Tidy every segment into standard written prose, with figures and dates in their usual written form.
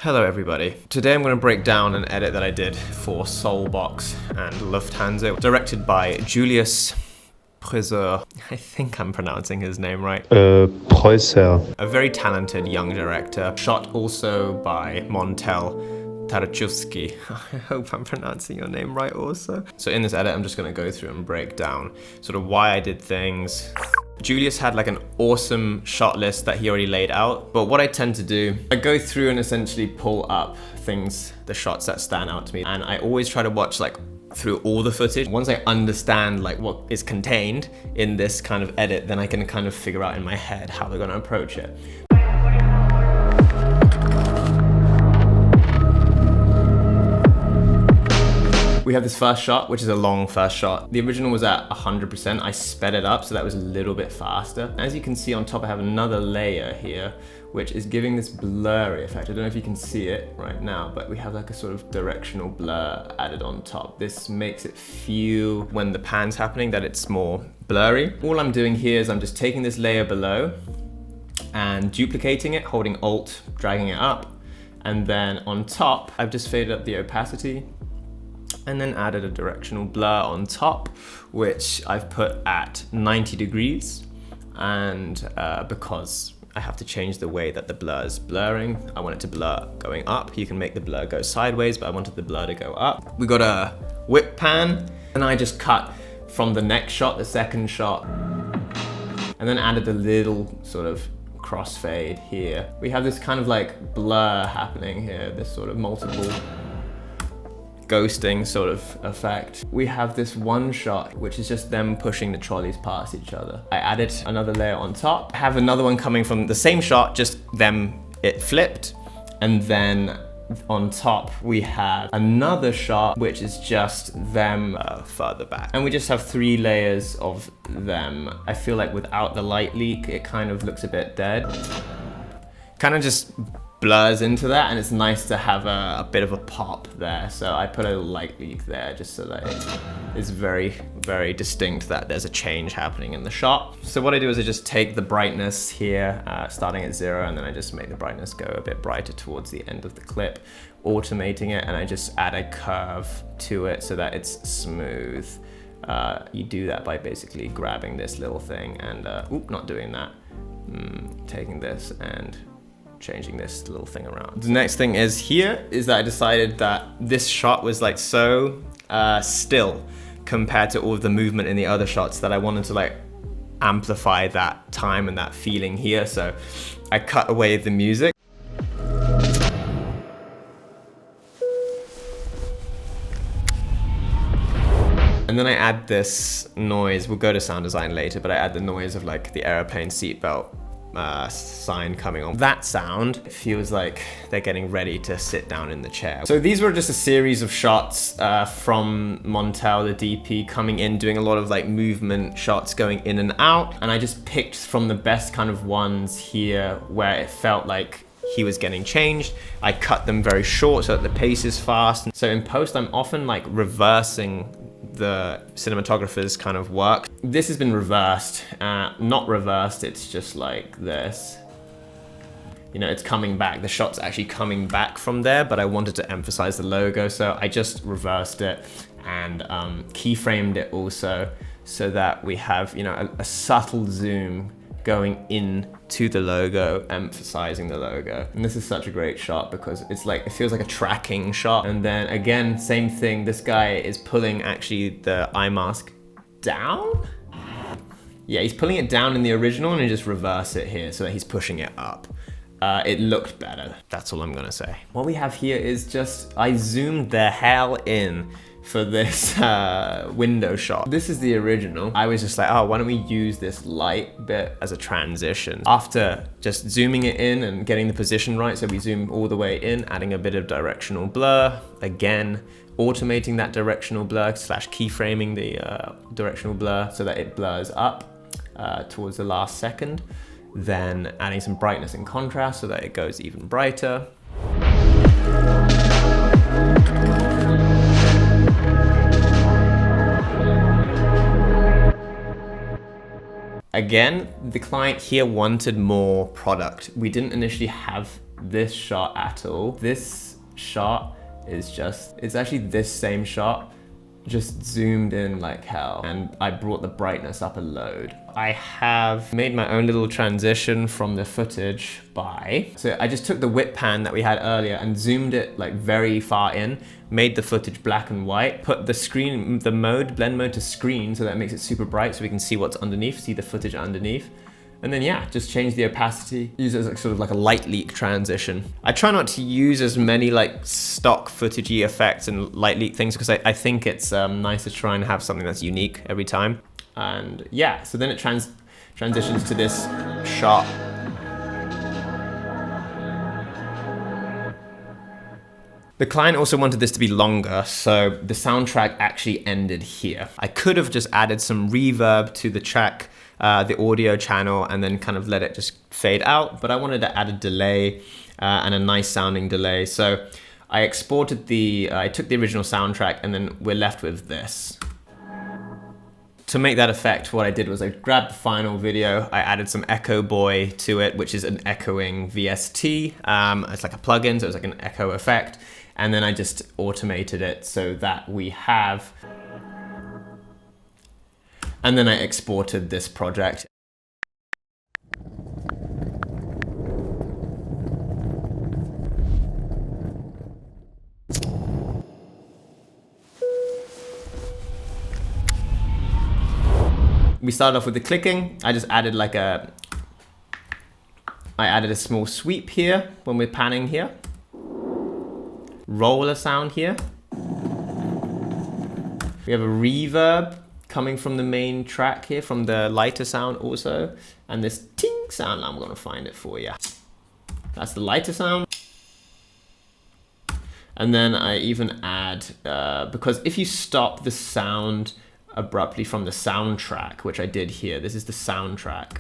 Hello everybody. Today I'm going to break down an edit that I did for Solebox and Lufthansa, directed by Julius Preusser. I think I'm pronouncing his name right. Preusser. A very talented young director, shot also by Montell Taraschewski. I hope I'm pronouncing your name right also. So in this edit, I'm just going to go through and break down sort of why I did things. Julius had like an awesome shot list that he already laid out, but what I tend to do, I go through and essentially pull up things, the shots that stand out to me, and I always try to watch like through all the footage. Once I understand like what is contained in this kind of edit, then I can kind of figure out in my head how they're going to approach it. We have this first shot, which is a long first shot. The original was at 100%. I sped it up, so that was a little bit faster. As you can see on top, I have another layer here, which is giving this blurry effect. I don't know if you can see it right now, but we have like a sort of directional blur added on top. This makes it feel, when the pan's happening, that it's more blurry. All I'm doing here is I'm just taking this layer below and duplicating it, holding Alt, dragging it up. And then on top, I've just faded up the opacity and then added a directional blur on top, which I've put at 90 degrees. And because I have to change the way that the blur is blurring, I want it to blur going up. You can make the blur go sideways, but I wanted the blur to go up. We got a whip pan, and I just cut from the next shot, the second shot, and then added a little sort of crossfade here. We have this kind of like blur happening here, this sort of multiple ghosting sort of effect. We have this one shot, which is just them pushing the trolleys past each other. I added another layer on top. I have another one coming from the same shot, just them, it flipped. And then on top, we have another shot, which is just them further back. And we just have 3 layers of them. I feel like without the light leak, it kind of looks a bit dead. Kind of just blurs into that, and it's nice to have a bit of a pop there. So I put a light leak there just so that it is very, very distinct that there's a change happening in the shot. So what I do is I just take the brightness here, starting at 0, and then I just make the brightness go a bit brighter towards the end of the clip, automating it, and I just add a curve to it so that it's smooth. You do that by basically grabbing this little thing and, not doing that. Taking this and changing this little thing around. The next thing is here is that I decided that this shot was like so still compared to all of the movement in the other shots that I wanted to like amplify that time and that feeling here. So I cut away the music. And then I add this noise. We'll go to sound design later, but I add the noise of like the airplane seatbelt sign coming on. That sound feels like they're getting ready to sit down in the chair. So these were just a series of shots from Montell, the DP, coming in, doing a lot of like movement shots going in and out. And I just picked from the best kind of ones here where it felt like he was getting changed. I cut them very short so that the pace is fast. So in post, I'm often like reversing the cinematographer's kind of work. This has been reversed, not reversed, it's just like this. You know, it's coming back, the shot's actually coming back from there, but I wanted to emphasize the logo, so I just reversed it and keyframed it also, so that we have, you know, a subtle zoom going in to the logo, emphasizing the logo. And this is such a great shot because it's like, it feels like a tracking shot. And then again, same thing, this guy is pulling actually the eye mask down. Yeah, he's pulling it down in the original and you just reverse it here so that he's pushing it up. It looked better, that's all I'm gonna say. What we have here is just, I zoomed the hell in for this window shot. This is the original. I was just like, oh, why don't we use this light bit as a transition? After just zooming it in and getting the position right, so we zoom all the way in, adding a bit of directional blur, again, automating that directional blur / keyframing the directional blur so that it blurs up towards the last second, then adding some brightness and contrast so that it goes even brighter. Again, the client here wanted more product. We didn't initially have this shot at all. This shot is just, it's actually this same shot, just zoomed in like hell. And I brought the brightness up a load. I have made my own little transition from the footage so I just took the whip pan that we had earlier and zoomed it like very far in, made the footage black and white, put the blend mode to screen so that it makes it super bright so we can see what's underneath, see the footage underneath. And then yeah, just change the opacity, use it as sort of like a light leak transition. I try not to use as many like stock footagey effects and light leak things because I think it's nice to try and have something that's unique every time. And yeah, so then it transitions to this shot. The client also wanted this to be longer, so the soundtrack actually ended here. I could have just added some reverb to the track, the audio channel, and then kind of let it just fade out, but I wanted to add a delay and a nice sounding delay. So I exported I took the original soundtrack and then we're left with this. To make that effect, what I did was I grabbed the final video, I added some Echo Boy to it, which is an echoing VST. It's like a plugin, so it's like an echo effect. And then I just automated it so that we have, and then I exported this project. We started off with the clicking. I just added I added a small sweep here when we're panning here. Roller sound here. We have a reverb coming from the main track here, from the lighter sound also. And this ting sound, I'm gonna find it for you. That's the lighter sound. And then I even add, because if you stop the sound abruptly from the soundtrack, which I did here, this is the soundtrack,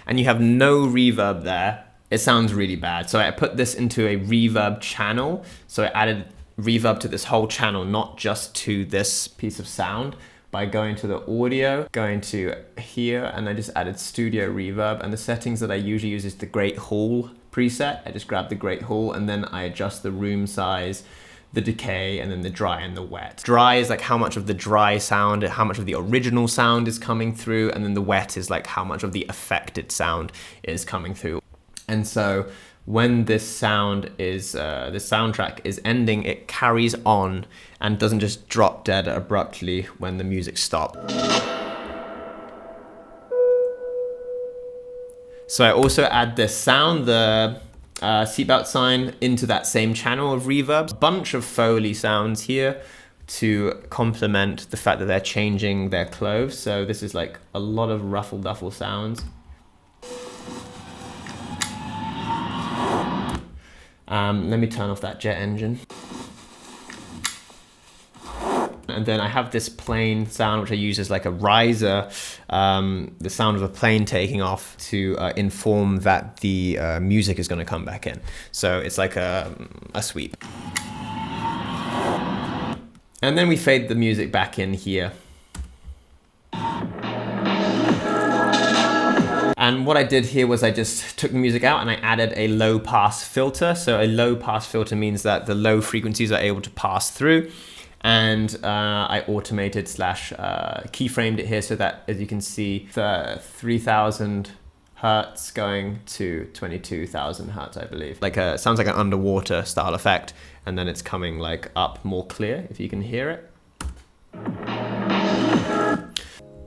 and you have no reverb there, it sounds really bad. So I put this into a reverb channel. So I added reverb to this whole channel, not just to this piece of sound, by going to the audio, going to here, and I just added studio reverb. And the settings that I usually use is the Great Hall preset. I just grab the Great Hall and then I adjust the room size, the decay, and then the dry and the wet. Dry is like how much of the dry sound, how much of the original sound is coming through, and then the wet is like how much of the affected sound is coming through. And so when this sound is, the soundtrack is ending, it carries on and doesn't just drop dead abruptly when the music stops. So I also add this sound, the seatbelt sign, into that same channel of reverb. A bunch of Foley sounds here to complement the fact that they're changing their clothes. So this is like a lot of ruffle duffle sounds. Let me turn off that jet engine. And then I have this plane sound, which I use as like a riser, the sound of a plane taking off to inform that the music is going to come back in. So it's like a sweep. And then we fade the music back in here. And what I did here was I just took the music out and I added a low pass filter. So a low pass filter means that the low frequencies are able to pass through. And I automated / keyframed it here so that, as you can see, the 3000 hertz going to 22,000 hertz, I believe. Like sounds like an underwater style effect. And then it's coming like up more clear, if you can hear it.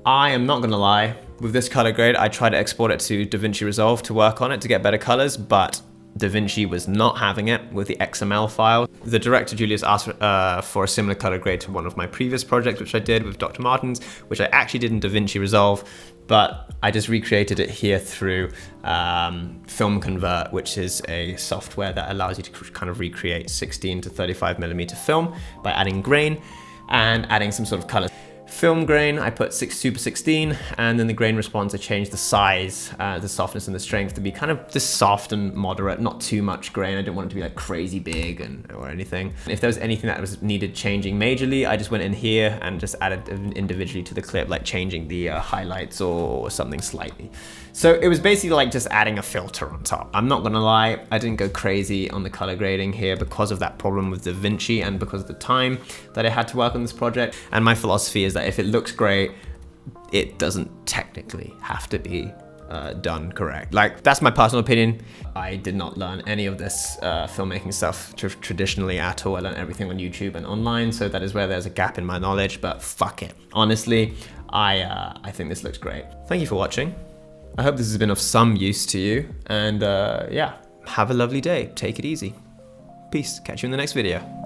I am not gonna lie, with this color grade, I tried to export it to DaVinci Resolve to work on it to get better colors, but DaVinci was not having it with the XML file. The director, Julius, asked for a similar color grade to one of my previous projects, which I did with Dr. Martens, which I actually did in DaVinci Resolve, but I just recreated it here through Film Convert, which is a software that allows you to kind of recreate 16 to 35mm film by adding grain and adding some sort of color. film grain, I put Super 16, and then the grain response, I changed the size, the softness and the strength to be kind of just soft and moderate, not too much grain. I didn't want it to be like crazy big or anything. If there was anything that was needed changing majorly, I just went in here and just added individually to the clip, like changing the highlights or something slightly. So it was basically like just adding a filter on top. I'm not gonna lie, I didn't go crazy on the color grading here because of that problem with DaVinci and because of the time that I had to work on this project. And my philosophy is that if it looks great, it doesn't technically have to be done correct. Like, that's my personal opinion. I did not learn any of this filmmaking stuff traditionally at all. I learned everything on YouTube and online, so that is where there's a gap in my knowledge, but fuck it. Honestly, I think this looks great. Thank you for watching. I hope this has been of some use to you, and yeah, have a lovely day. Take it easy. Peace. Catch you in the next video.